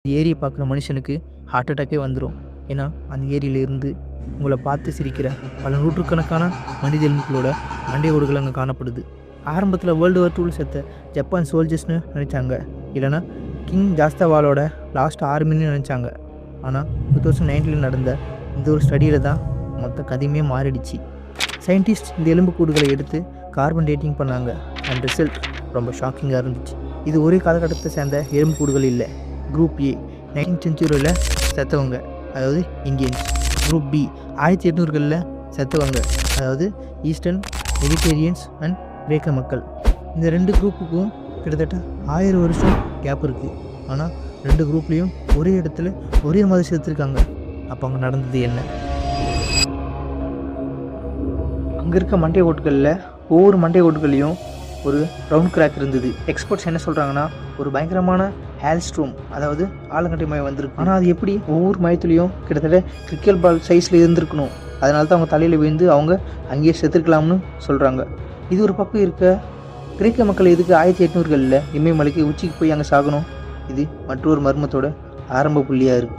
ஏரியை பார்க்குற மனுஷனுக்கு ஹார்ட் அட்டாக்கே வந்துடும். ஏன்னா அந்த ஏரியில இருந்து உங்களை பார்த்து சிரிக்கிற பல நூற்றுக்கணக்கான மனித எலும்புகளோட மண்டை ஓடுகள் அங்கே காணப்படுது. ஆரம்பத்தில் வேர்ல்டு வார் 2 செத்த ஜப்பான் சோல்ஜர்ஸ்னு நினச்சாங்க, இல்லைனா கிங் ஜாஸ்தாவாலோட லாஸ்ட் ஆர்மின்னு நினச்சாங்க. ஆனால் 2019 நடந்த இந்த ஒரு ஸ்டடியில் தான் மொத்த கதையுமே மாறிடுச்சு. சயின்டிஸ்ட் இந்த எலும்புக்கூடுகளை எடுத்து கார்பன் டேட்டிங் பண்ணாங்க. அண்ட் ரிசல்ட் ரொம்ப ஷாக்கிங்காக இருந்துச்சு. இது ஒரே காலகட்டத்தை சேர்ந்த எலும்புக்கூடுகள் இல்லை. குரூப் ஏ 19th செஞ்சுரியில் செத்தவங்க, அதாவது இந்தியன்ஸ். குரூப் பி 1800களில் செத்தவங்க, அதாவது ஈஸ்டர்ன் மெடிட்டேரியன்ஸ் அண்ட் கிரேக்க மக்கள். இந்த 2 குரூப்புக்கும் கிட்டத்தட்ட 1000 வருஷம் கேப் இருக்குது. ஆனால் 2 குரூப்லேயும் ஒரே இடத்துல ஒரே மாதிரி செத்துருக்காங்க. அப்போ அங்கே நடந்தது என்ன? அங்கே இருக்க மண்டை ஓட்டுகளில் ஒவ்வொரு மண்டை ஓட்டுகள்லையும் ஒரு ரவுண்ட் கிராக் இருந்தது. எக்ஸ்பர்ட்ஸ் என்ன சொல்கிறாங்கன்னா, ஒரு பயங்கரமான ஹேல்ஸ்ட்ரோம், அதாவது ஆலங்கட்டி மயம் வந்திருக்கு. ஆனால் அது எப்படி ஒவ்வொரு மயத்துலேயும் கிட்டத்தட்ட கிரிக்கெட் பால் சைஸில் இருந்திருக்கணும். அதனால தான் அவங்க தலையில் விழுந்து அவங்க அங்கேயே செத்துருக்கலாம்னு சொல்கிறாங்க. இது ஒரு பக்கம் இருக்க, கிரேக்க மக்கள் எதுக்கு 1800களில் இமயமலைக்கு உச்சிக்கு போய் அங்கே சாகணும்? இது மற்றொரு மர்மத்தோட ஆரம்ப புள்ளியாக இருக்குது.